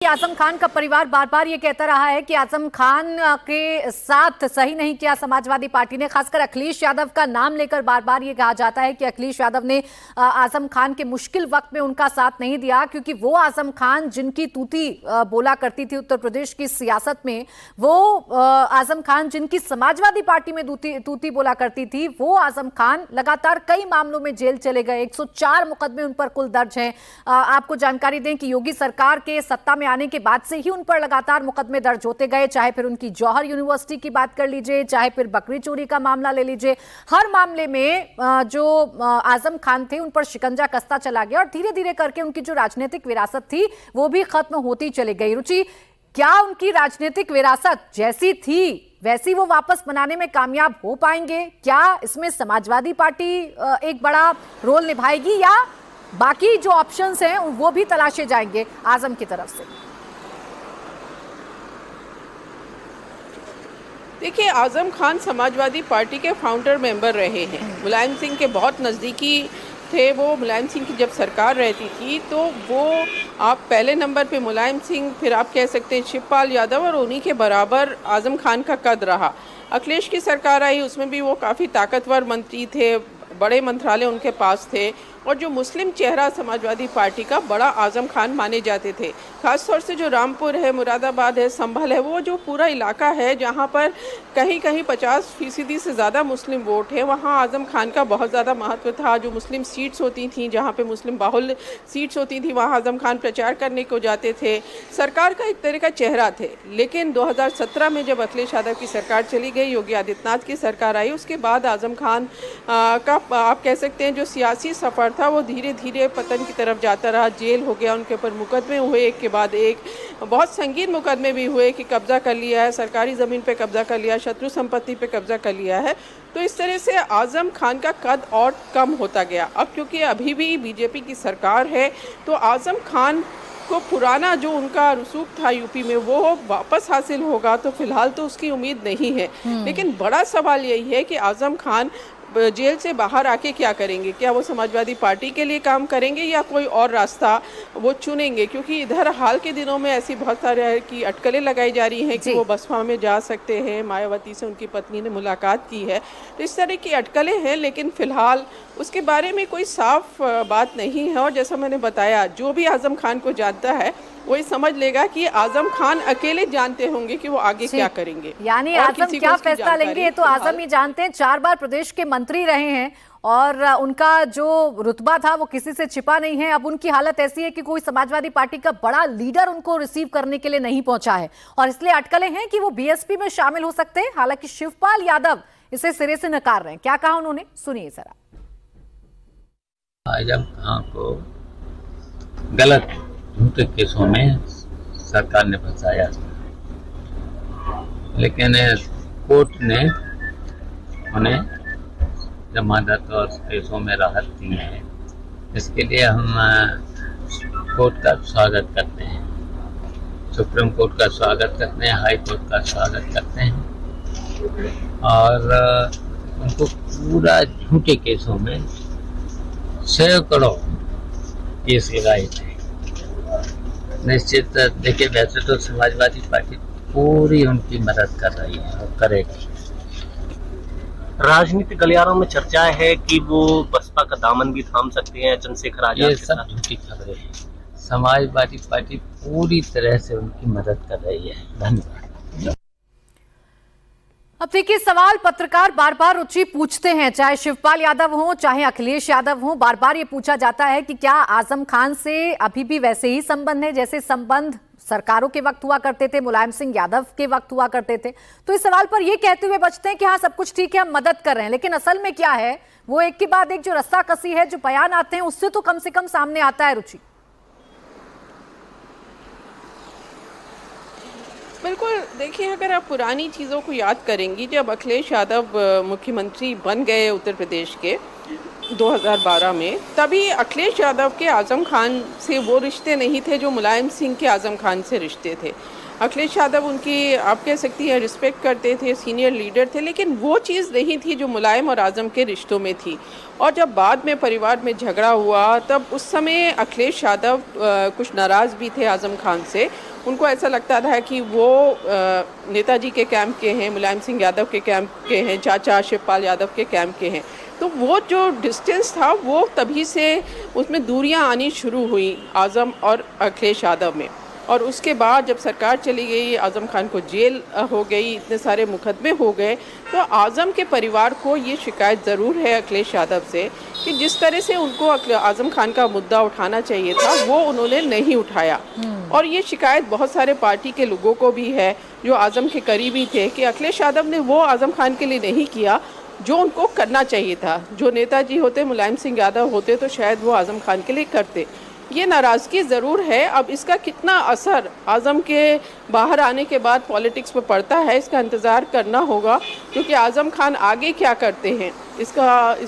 आजम खान का परिवार बार बार ये कहता रहा है कि आजम खान के साथ सही नहीं किया समाजवादी पार्टी ने। खासकर अखिलेश यादव का नाम लेकर बार बार ये कहा जाता है कि अखिलेश यादव ने आजम खान के मुश्किल वक्त में उनका साथ नहीं दिया, क्योंकि वो आजम खान जिनकी तूती बोला करती थी उत्तर प्रदेश की सियासत में, वो आजम खान जिनकी समाजवादी पार्टी में तूती बोला करती थी, वो आजम खान लगातार कई मामलों में जेल चले गए। 104 मुकदमे उन पर कुल दर्ज हैं। आपको जानकारी दें कि योगी सरकार के सत्ता में आने के बाद से ही उन पर लगातार मुकदमे दर्ज होते गए, चाहे फिर उनकी जौहर यूनिवर्सिटी की बात कर लीजिए, चाहे फिर बकरी चोरी का मामला ले लीजिए। हर मामले में जो आजम खान थे उन पर शिकंजा कसता चला गया और धीरे धीरे करके उनकी जो राजनीतिक विरासत थी वो भी खत्म होती चली गई। रुचि, क्या उनकी राजनीतिक विरासत जैसी थी वैसी वो वापस बनाने में कामयाब हो पाएंगे? क्या इसमें समाजवादी पार्टी एक बड़ा रोल निभाएगी या बाकी जो ऑप्शंस हैं वो भी तलाशे जाएंगे आजम की तरफ से? देखिए, आजम खान समाजवादी पार्टी के फाउंडर मेंबर रहे हैं, मुलायम सिंह के बहुत नज़दीकी थे। वो मुलायम सिंह की जब सरकार रहती थी तो वो आप पहले नंबर पे मुलायम सिंह, फिर आप कह सकते हैं शिवपाल यादव, और उन्हीं के बराबर आजम खान का कद रहा। अखिलेश की सरकार आई, उसमें भी वो काफ़ी ताकतवर मंत्री थे, बड़े मंत्रालय उनके पास थे, और जो मुस्लिम चेहरा समाजवादी पार्टी का बड़ा आजम खान माने जाते थे। ख़ासतौर से जो रामपुर है, मुरादाबाद है, संभल है, वो जो पूरा इलाका है जहाँ पर कहीं कहीं 50% से ज़्यादा मुस्लिम वोट है, वहाँ आजम खान का बहुत ज़्यादा महत्व था। जो मुस्लिम सीट्स होती थी, जहाँ पे मुस्लिम बाहुल्य सीट्स होती थी, वहाँ आजम खान प्रचार करने को जाते थे, सरकार का एक तरह का चेहरा थे। लेकिन 2017 में जब अखिलेश यादव की सरकार चली गई, योगी आदित्यनाथ की सरकार आई, उसके बाद आजम खान का आप कह सकते हैं जो सियासी सफ़र था वो धीरे धीरे पतन की तरफ जाता रहा। जेल हो गया, उनके ऊपर मुकदमे हुए एक के बाद एक, बहुत संगीन मुकदमे भी हुए कि कब्जा कर लिया है, सरकारी ज़मीन पे कब्जा कर लिया, शत्रु संपत्ति पे कब्जा कर लिया है। तो इस तरह से आजम खान का कद और कम होता गया। अब क्योंकि अभी भी बीजेपी की सरकार है तो आजम खान को पुराना जो उनका रसूख था यूपी में वो वापस हासिल होगा, तो फिलहाल तो उसकी उम्मीद नहीं है। लेकिन बड़ा सवाल यही है कि आजम खान जेल से बाहर आके क्या करेंगे? क्या वो समाजवादी पार्टी के लिए काम करेंगे या कोई और रास्ता वो चुनेंगे? क्योंकि इधर हाल के दिनों में ऐसी बहुत सारे की अटकलें लगाई जा रही हैं कि वो बसपा में जा सकते हैं, मायावती से उनकी पत्नी ने मुलाकात की है, तो इस तरह की अटकलें हैं। लेकिन फ़िलहाल उसके बारे में कोई साफ बात नहीं है। और जैसा मैंने बताया, जो भी आजम खान को जानता है वही समझ लेगा कि आजम खान अकेले जानते होंगे कि वो आगे क्या करेंगे, यानी आजम क्या फैसला लेंगे ये तो आजम ही जानते हैं। 4 बार प्रदेश के मंत्री रहे हैं और उनका जो रुतबा था वो किसी से छिपा नहीं है। अब उनकी हालत ऐसी है कि कोई समाजवादी पार्टी का बड़ा लीडर उनको रिसीव करने के लिए नहीं पहुंचा है और इसलिए अटकलें हैं कि वो बीएसपी में शामिल हो सकते हैं। हालांकि शिवपाल यादव इसे सिरे से नकार रहे हैं। क्या कहा उन्होंने, सुनिए जरा। आजम खान को गलत झूठे केसों में सरकार ने फंसाया, लेकिन कोर्ट ने उन्हें जमानत और केसों में राहत दी है। इसके लिए हम कोर्ट का स्वागत करते हैं, सुप्रीम कोर्ट का स्वागत करते हैं, हाई कोर्ट का स्वागत करते हैं। और उनको पूरा झूठे केसों में सैकड़ों केस लगाए थे। निश्चित देखिए, वैसे तो समाजवादी पार्टी पूरी उनकी मदद कर रही है और करेगी। राजनीतिक गलियारों में चर्चाएं है कि वो बसपा का दामन भी थाम सकते हैं चंद्रशेखर आजाद। ये सब झूठी खबरें हैं। समाजवादी पार्टी पूरी तरह से उनकी मदद कर रही है। धन्यवाद। अब देखिए, सवाल पत्रकार बार बार रुचि पूछते हैं, चाहे शिवपाल यादव हो चाहे अखिलेश यादव हो, बार बार ये पूछा जाता है कि क्या आजम खान से अभी भी वैसे ही संबंध है जैसे संबंध सरकारों के वक्त हुआ करते थे, मुलायम सिंह यादव के वक्त हुआ करते थे। तो इस सवाल पर ये कहते हुए बचते हैं कि हाँ सब कुछ ठीक है, हम मदद कर रहे हैं, लेकिन असल में क्या है वो एक के बाद एक जो रस्सा कसी है, जो बयान आते हैं उससे तो कम से कम सामने आता है। रुचि, बिल्कुल। देखिए, अगर आप पुरानी चीज़ों को याद करेंगी, जब अखिलेश यादव मुख्यमंत्री बन गए उत्तर प्रदेश के 2012 में, तभी अखिलेश यादव के आजम खान से वो रिश्ते नहीं थे जो मुलायम सिंह के आजम खान से रिश्ते थे। अखिलेश यादव उनकी आप कह सकती हैं रिस्पेक्ट करते थे, सीनियर लीडर थे, लेकिन वो चीज़ नहीं थी जो मुलायम और आजम के रिश्तों में थी। और जब बाद में परिवार में झगड़ा हुआ तब उस समय अखिलेश यादव कुछ नाराज़ भी थे आजम खान से, उनको ऐसा लगता था कि वो नेताजी के कैंप के हैं, मुलायम सिंह यादव के कैंप के हैं, चाचा शिवपाल यादव के कैंप के हैं। तो वो जो डिस्टेंस था वो तभी से उसमें दूरियां आनी शुरू हुई आज़म और अखिलेश यादव में। और उसके बाद जब सरकार चली गई, आज़म खान को जेल हो गई, इतने सारे मुकदमे हो गए, तो आज़म के परिवार को ये शिकायत ज़रूर है अखिलेश यादव से कि जिस तरह से उनको आज़म खान का मुद्दा उठाना चाहिए था वो उन्होंने नहीं उठाया। और ये शिकायत बहुत सारे पार्टी के लोगों को भी है जो आज़म के करीबी थे कि अखिलेश यादव ने वो आज़म खान के लिए नहीं किया जो उनको करना चाहिए था। जो नेताजी होते, मुलायम सिंह यादव होते, तो शायद वो आज़म खान के लिए करते। ये नाराज़गी ज़रूर है। अब इसका कितना असर आज़म के बाहर आने के बाद पॉलिटिक्स में पड़ता है, इसका इंतज़ार करना होगा, क्योंकि आज़म खान आगे क्या करते हैं इस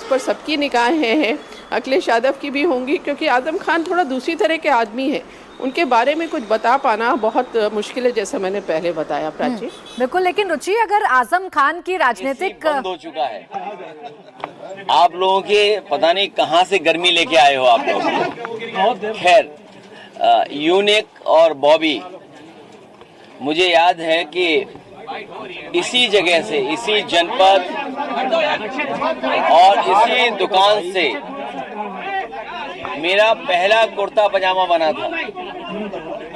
पर सबकी निगाहें हैं। अखिलेश यादव की भी होंगी, क्योंकि आज़म खान थोड़ा दूसरी तरह के आदमी हैं। उनके बारे में कुछ बता पाना बहुत मुश्किल है, जैसा मैंने पहले बताया प्राची। बिल्कुल, लेकिन रुचि, अगर आज़म खान की राजनीतिक बंद हो चुका है, आप लोगों के पता नहीं कहां से गर्मी लेके आए हो आप लोग। खैर, यूनिक और बॉबी, मुझे याद है कि इसी जगह से, इसी जनपद और इसी दुकान से मेरा पहला कुर्ता पजामा बना था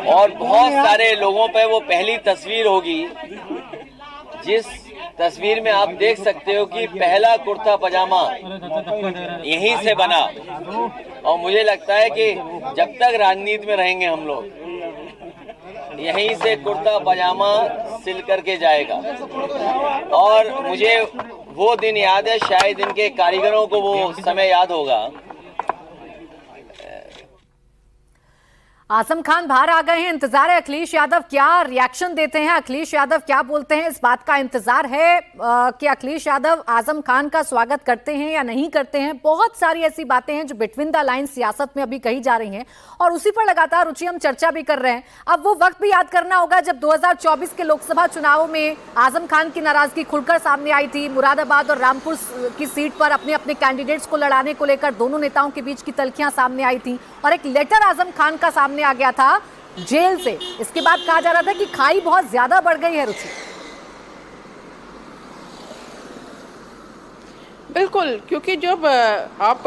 और बहुत सारे लोगों पे वो पहली तस्वीर होगी जिस तस्वीर में आप देख सकते हो कि पहला कुर्ता पजामा यहीं से बना। और मुझे लगता है कि जब तक राजनीति में रहेंगे हम लोग यहीं से कुर्ता पजामा सिल करके जाएगा। और मुझे वो दिन याद है, शायद इनके कारीगरों को वो समय याद होगा। आज़म खान बाहर आ गए हैं, इंतजार है अखिलेश यादव क्या रिएक्शन देते हैं, अखिलेश यादव क्या बोलते हैं, इस बात का इंतजार है कि अखिलेश यादव आज़म खान का स्वागत करते हैं या नहीं करते हैं। बहुत सारी ऐसी बातें हैं जो बिटवीन द लाइन सियासत में अभी कही जा रही हैं और उसी पर लगातार रुचि हम चर्चा भी कर रहे हैं। अब वो वक्त भी याद करना होगा जब 2024 के लोकसभा चुनाव में आज़म खान की नाराजगी खुलकर सामने आई थी। मुरादाबाद और रामपुर की सीट पर अपने अपने कैंडिडेट्स को लड़ाने को लेकर दोनों नेताओं के बीच की तल्खियां सामने आई थी और एक लेटर आज़म खान का सामने आ गया था जेल से। इसके बाद कहा जा रहा था कि खाई बहुत ज्यादा बढ़ गई है रुचि। बिल्कुल, क्योंकि जब आप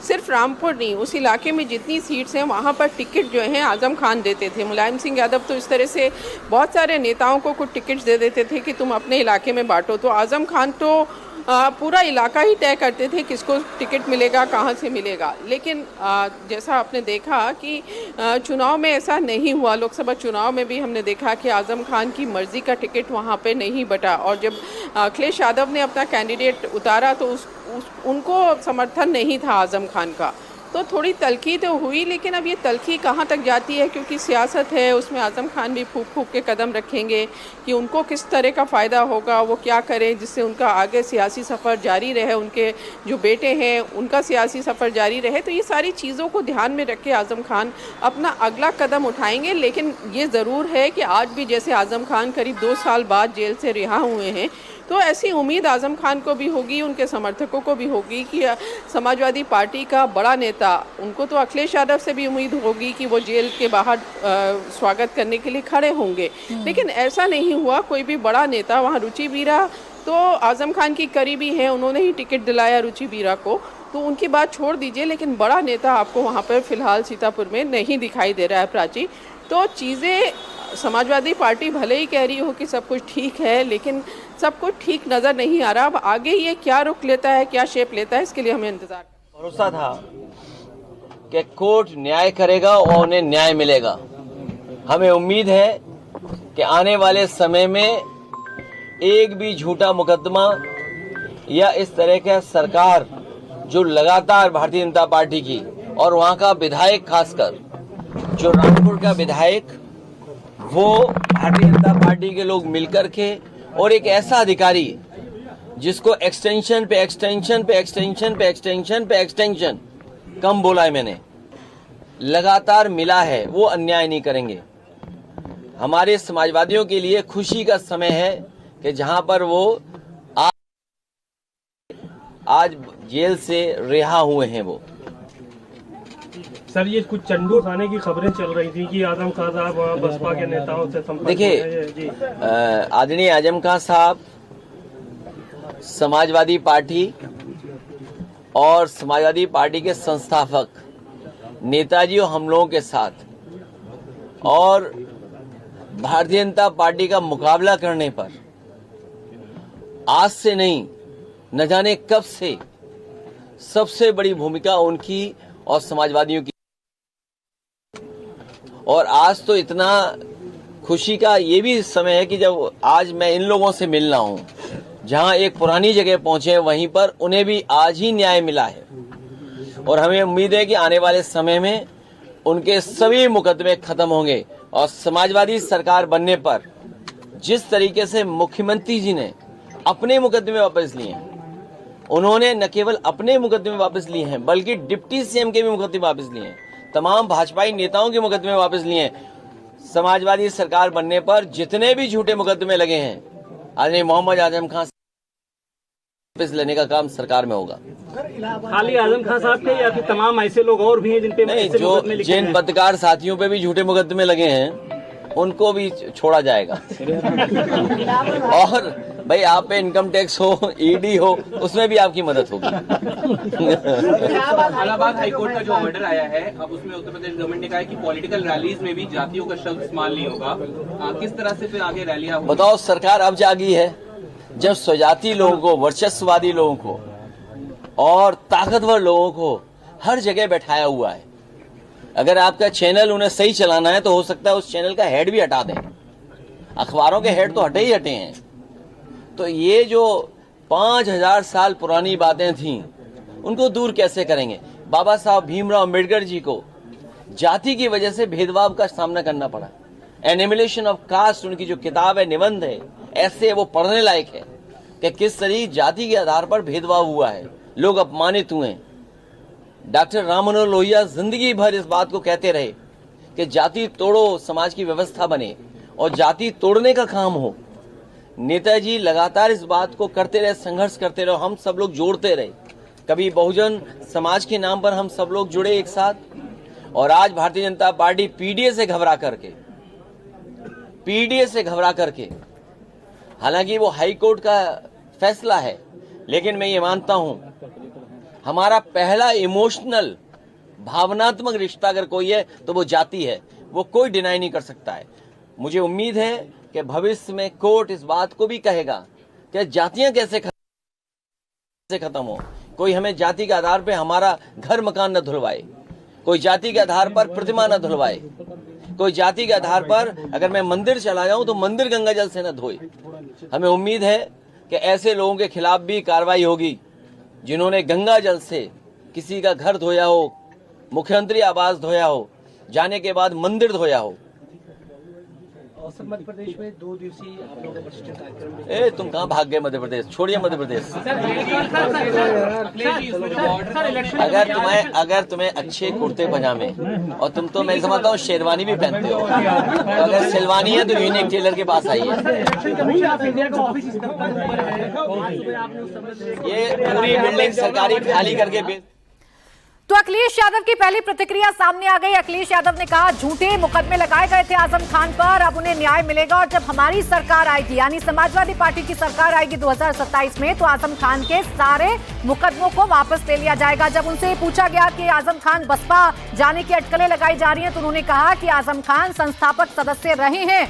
सिर्फ रामपुर नहीं, उस इलाके में जितनी सीट्स हैं वहाँ पर टिकट जो हैं आज़म खान देते थे। मुलायम सिंह यादव तो इस तरह से बहुत सारे नेताओं को कुछ टिकट्स दे देते थे कि तुम अपने इलाके में बांटो। तो आज़म खान तो पूरा इलाका ही तय करते थे किसको टिकट मिलेगा, कहाँ से मिलेगा। लेकिन जैसा आपने देखा कि चुनाव में ऐसा नहीं हुआ। लोकसभा चुनाव में भी हमने देखा कि आज़म खान की मर्ज़ी का टिकट वहाँ पे नहीं बटा और जब अखिलेश यादव ने अपना कैंडिडेट उतारा तो उनको समर्थन नहीं था आज़म खान का। तो थोड़ी तलखी तो हुई, लेकिन अब ये तलखी कहाँ तक जाती है, क्योंकि सियासत है, उसमें आज़म खान भी फूंक फूंक के कदम रखेंगे कि उनको किस तरह का फ़ायदा होगा, वो क्या करें जिससे उनका आगे सियासी सफ़र जारी रहे, उनके जो बेटे हैं उनका सियासी सफ़र जारी रहे। तो ये सारी चीज़ों को ध्यान में रख के आज़म खान अपना अगला कदम उठाएंगे। लेकिन ये ज़रूर है कि आज भी जैसे आज़म खान करीब 2 साल बाद जेल से रिहा हुए हैं, तो ऐसी उम्मीद आज़म खान को भी होगी, उनके समर्थकों को भी होगी कि समाजवादी पार्टी का बड़ा नेता, उनको तो अखिलेश यादव से भी उम्मीद होगी कि वो जेल के बाहर स्वागत करने के लिए खड़े होंगे। लेकिन ऐसा नहीं हुआ। कोई भी बड़ा नेता, वहाँ रुचि बीरा तो आज़म खान की करीबी हैं, उन्होंने ही टिकट दिलाया रुचि बीरा को, तो उनकी बात छोड़ दीजिए। लेकिन बड़ा नेता आपको वहाँ पर फिलहाल सीतापुर में नहीं दिखाई दे रहा है प्राची। तो चीज़ें, समाजवादी पार्टी भले ही कह रही हो कि सब कुछ ठीक है, लेकिन सब कुछ ठीक नज़र नहीं आ रहा। अब आगे ये क्या रुख लेता है, क्या शेप लेता है, इसके लिए हमें इंतजार। भरोसा था कि कोर्ट न्याय करेगा और उन्हें न्याय मिलेगा। हमें उम्मीद है कि आने वाले समय में एक भी झूठा मुकदमा या इस तरह का सरकार जो लगातार भारतीय जनता पार्टी की और वहाँ का विधायक, खासकर जो रामपुर का विधायक, वो भारतीय जनता पार्टी के लोग मिलकर के और एक ऐसा अधिकारी जिसको एक्सटेंशन पे एक्सटेंशन पे एक्सटेंशन पे एक्सटेंशन पे एक्सटेंशन, कम बोला है मैंने, लगातार मिला है, वो अन्याय नहीं करेंगे। हमारे समाजवादियों के लिए खुशी का समय है कि जहां पर वो आज जेल से रिहा हुए हैं, वो सर ये कुछ चंडू खाने की खबरें चल रही थी कि आजम खान साहब वहाँ बसपा के नेताओं से संपर्क देखिए, में हैं। जी आदरणीय आजम खान साहब समाजवादी पार्टी और समाजवादी पार्टी के संस्थापक नेताजी और हम लोगों के साथ और भारतीय जनता पार्टी का मुकाबला करने पर आज से नहीं न जाने कब से सबसे बड़ी भूमिका उनकी और समाजवादियों की। और आज तो इतना खुशी का ये भी समय है कि जब आज मैं इन लोगों से मिल रहा हूं, जहां एक पुरानी जगह पहुंचे वहीं पर उन्हें भी आज ही न्याय मिला है। और हमें उम्मीद है कि आने वाले समय में उनके सभी मुकदमे खत्म होंगे और समाजवादी सरकार बनने पर जिस तरीके से मुख्यमंत्री जी ने अपने मुकदमे वापस लिए हैं, उन्होंने न केवल अपने मुकदमे वापस लिए हैं बल्कि डिप्टी सीएम के भी मुकदमे वापस लिए हैं, तमाम भाजपाई नेताओं के मुकदमे वापस लिए हैं। समाजवादी सरकार बनने पर जितने भी झूठे मुकदमे लगे हैं, आदरणीय मोहम्मद आजम खान वापस लेने का काम सरकार में होगा। खाली आजम खान साहब के या फिर तमाम ऐसे लोग और भी हैं जिन पे नहीं, ऐसे जो मुकदमे लिखे जिन हैं? पत्रकार साथियों पे भी झूठे मुकदमे लगे हैं उनको भी छोड़ा जाएगा। और भाई आप पे इनकम टैक्स हो, ईडी हो, उसमें भी आपकी मदद होगी। इलाहाबाद हाईकोर्ट का जो ऑर्डर आया है, अब उसमें उत्तर प्रदेश गवर्नमेंट ने कहा है कि पॉलिटिकल रैलीज में भी जातियों का शब्द इस्तेमाल नहीं होगा। किस तरह से फिर आगे रैलियां होंगी? बताओ, सरकार अब जागी है जब स्वजाति लोगों को, वर्चस्ववादी लोगों को और ताकतवर लोगों को हर जगह बैठाया हुआ है। अगर आपका चैनल उन्हें सही चलाना है तो हो सकता है उस चैनल का हेड भी हटा दें। अखबारों के हेड तो हटे ही हटे हैं। तो ये जो 5000 साल पुरानी बातें थीं उनको दूर कैसे करेंगे? बाबा साहब भीमराव अम्बेडकर जी को जाति की वजह से भेदभाव का सामना करना पड़ा। एनिमिलेशन ऑफ कास्ट उनकी जो किताब है, निबंध है, ऐसे वो पढ़ने लायक है कि किस तरह जाति के आधार पर भेदभाव हुआ है, लोग अपमानित हुए। डॉक्टर राम मनोहर लोहिया जिंदगी भर इस बात को कहते रहे कि जाति तोड़ो, समाज की व्यवस्था बने, और जाति तोड़ने का काम हो। नेताजी लगातार इस बात को करते रहे, संघर्ष करते रहे, हम सब लोग जोड़ते रहे। कभी बहुजन समाज के नाम पर हम सब लोग जुड़े एक साथ, और आज भारतीय जनता पार्टी पीडीए से घबरा करके, हालांकि वो हाई कोर्ट का फैसला है, लेकिन मैं ये मानता हूं हमारा पहला इमोशनल भावनात्मक रिश्ता अगर कोई है तो वो जाति है। वो कोई डिनाई नहीं कर सकता है। मुझे उम्मीद है कि भविष्य में कोर्ट इस बात को भी कहेगा कि जातियां कैसे खत्म हो। कोई हमें जाति के आधार पे हमारा घर मकान न धुलवाए, कोई जाति के आधार पर प्रतिमा न धुलवाए, कोई जाति के आधार पर अगर मैं मंदिर चला जाऊं तो मंदिर गंगा जल से न धोए। हमें उम्मीद है कि ऐसे लोगों के खिलाफ भी कार्रवाई होगी जिन्होंने गंगा जल से किसी का घर धोया हो, मुख्यमंत्री आवास धोया हो, जाने के बाद मंदिर धोया हो। मध्य प्रदेश में 2 दिवसीय आप लोगों का वरिष्ठ कार्यक्रम। तुम कहाँ भाग गए मध्य प्रदेश? छोड़िए मध्य प्रदेश। अगर तुम्हें अच्छे कुर्ते पजामे, और तुम तो मैं समझता हूँ शेरवानी भी पहनते हो, तो अगर सिलवानी है तो यूनिक टेलर के पास आइए। ये पूरी बिल्डिंग सरकारी खाली करके तो अखिलेश यादव की पहली प्रतिक्रिया सामने आ गई। अखिलेश यादव ने कहा झूठे मुकदमे लगाए गए थे आजम खान पर, अब उन्हें न्याय मिलेगा, और जब हमारी सरकार आएगी, यानी समाजवादी पार्टी की सरकार आएगी 2027 में, तो आजम खान के सारे मुकदमों को वापस ले लिया जाएगा। जब उनसे पूछा गया कि आजम खान बसपा जाने की अटकलें लगाई जा रही हैं, तो उन्होंने कहा कि आजम खान संस्थापक सदस्य रहे हैं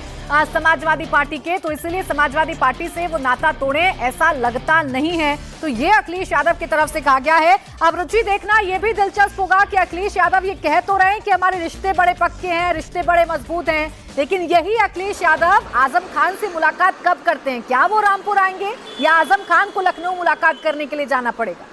समाजवादी पार्टी के, तो इसलिए समाजवादी पार्टी से वो नाता तोड़े ऐसा लगता नहीं है। तो ये अखिलेश यादव की तरफ से कहा गया है। अब रुचि देखना ये भी दिलचस्प होगा कि अखिलेश यादव ये कह तो रहे हैं कि हमारे रिश्ते बड़े पक्के हैं, रिश्ते बड़े मजबूत हैं, लेकिन यही अखिलेश यादव आजम खान से मुलाकात कब करते हैं? क्या वो रामपुर आएंगे या आजम खान को लखनऊ मुलाकात करने के लिए जाना पड़ेगा?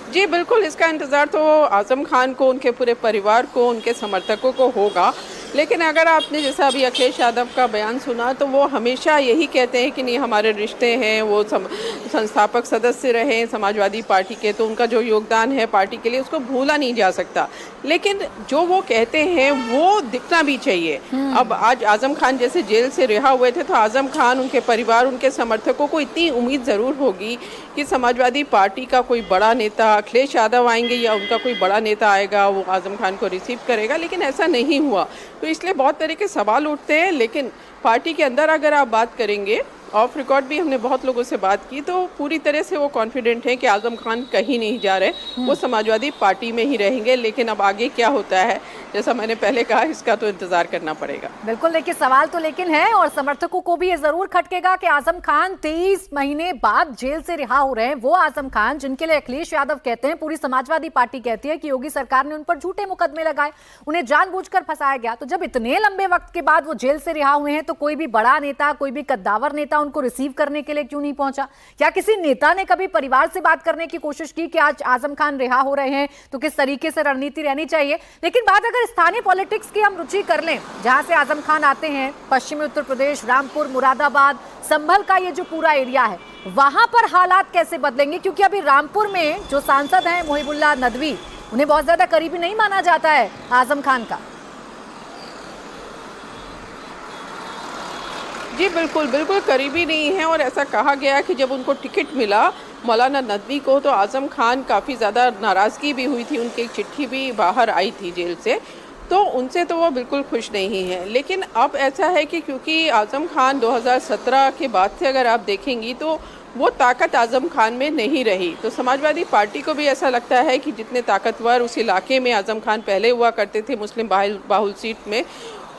जी बिल्कुल, इसका इंतज़ार तो आज़म खान को, उनके पूरे परिवार को, उनके समर्थकों को होगा। लेकिन अगर आपने जैसा अभी अखिलेश यादव का बयान सुना तो वो हमेशा यही कहते हैं कि नहीं हमारे रिश्ते हैं, वो संस्थापक सदस्य रहे समाजवादी पार्टी के, तो उनका जो योगदान है पार्टी के लिए उसको भूला नहीं जा सकता। लेकिन जो वो कहते हैं वो दिखना भी चाहिए। अब आज आजम खान जैसे जेल से रिहा हुए थे तो आजम खान, उनके परिवार, उनके समर्थकों को इतनी उम्मीद ज़रूर होगी कि समाजवादी पार्टी का कोई बड़ा नेता अखिलेश यादव आएंगे या उनका कोई बड़ा नेता आएगा, वो आजम खान को रिसीव करेगा, लेकिन ऐसा नहीं हुआ। तो इसलिए बहुत तरह के सवाल उठते हैं। लेकिन पार्टी के अंदर अगर आप बात करेंगे, ऑफ रिकॉर्ड भी हमने बहुत लोगों से बात की, तो पूरी तरह से वो कॉन्फिडेंट हैं कि आजम खान कहीं नहीं जा रहे, वो समाजवादी पार्टी में ही रहेंगे। लेकिन अब आगे क्या होता है, जैसा मैंने पहले कहा, इसका तो इंतजार करना पड़ेगा। बिल्कुल, देखिए सवाल तो लेकिन है और समर्थकों को भी ये जरूर खटकेगा कि आजम खान 23 महीने बाद जेल से रिहा हो रहे हैं। वो आजम खान जिनके लिए अखिलेश यादव कहते हैं, पूरी समाजवादी पार्टी कहती है कि योगी सरकार ने उन पर झूठे मुकदमे लगाए, उन्हें जानबूझकर फंसाया गया। तो जब इतने लंबे वक्त के बाद वो जेल से रिहा हुए हैं तो कोई भी बड़ा नेता, कोई भी कद्दावर नेता उनको रिसीव करने के लिए क्यों नहीं पहुंचा? क्या किसी नेता ने कभी परिवार से बात करने की कोशिश की कि आज आजम खान रिहा हो रहे हैं तो किस तरीके से रणनीति रहनी चाहिए? लेकिन बात अगर स्थानीय पॉलिटिक्स की हम रुचि कर लें, जहां से आजम खान आते हैं, पश्चिमी उत्तर प्रदेश, रामपुर, मुरादाबाद, संभल का ये जो पूरा एरिया है, वहां पर हालात कैसे बदलेंगे? क्योंकि अभी रामपुर में जो सांसद हैं मुहिबुल्लाह नदवी, उन्हें बहुत ज्यादा करीबी नहीं माना जाता है आजम खान का। जी बिल्कुल, बिल्कुल करीबी नहीं है। और ऐसा कहा गया कि जब उनको टिकट मिला मौलाना नदवी को तो आजम खान काफ़ी ज़्यादा नाराज़गी भी हुई थी, उनकी एक चिट्ठी भी बाहर आई थी जेल से, तो उनसे तो वो बिल्कुल खुश नहीं है। लेकिन अब ऐसा है कि क्योंकि आजम खान 2017 के बाद से अगर आप देखेंगी तो वो ताकत आजम खान में नहीं रही, तो समाजवादी पार्टी को भी ऐसा लगता है कि जितने ताकतवर उस इलाके में आजम खान पहले हुआ करते थे मुस्लिम बाहुल सीट में,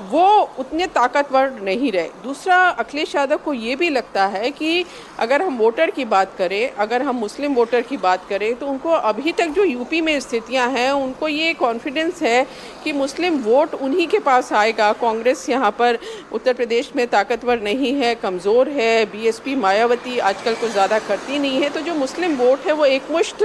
वो उतने ताकतवर नहीं रहे। दूसरा, अखिलेश यादव को ये भी लगता है कि अगर हम वोटर की बात करें, अगर हम मुस्लिम वोटर की बात करें, तो उनको अभी तक जो यूपी में स्थितियां हैं, उनको ये कॉन्फिडेंस है कि मुस्लिम वोट उन्हीं के पास आएगा। कांग्रेस यहाँ पर उत्तर प्रदेश में ताकतवर नहीं है, कमज़ोर है, बीएसपी मायावती आजकल कुछ ज़्यादा करती नहीं है, तो जो मुस्लिम वोट है वो एकमुश्त,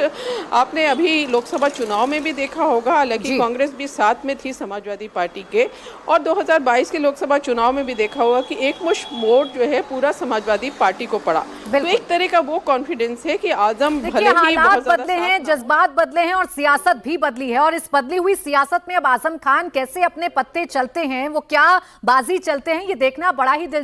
आपने अभी लोकसभा चुनाव में भी देखा होगा, हालांकि कांग्रेस भी साथ में थी समाजवादी पार्टी के, और 2022 के लोकसभा चुनाव में भी देखा होगा कि एकमुश्त वोट जो है पूरा समाजवादी पार्टी को पड़ा। तो एक तरह का वो कॉन्फिडेंस है कि आजम भले ही हालात बदले हैं, जज्बात बदले हैं और सियासत भी बदली है, और इस बदली हुई सियासत में अब आजम खान कैसे अपने पत्ते चलते हैं, वो क्या बाजी चलते हैं, ये देखना बड़ा ही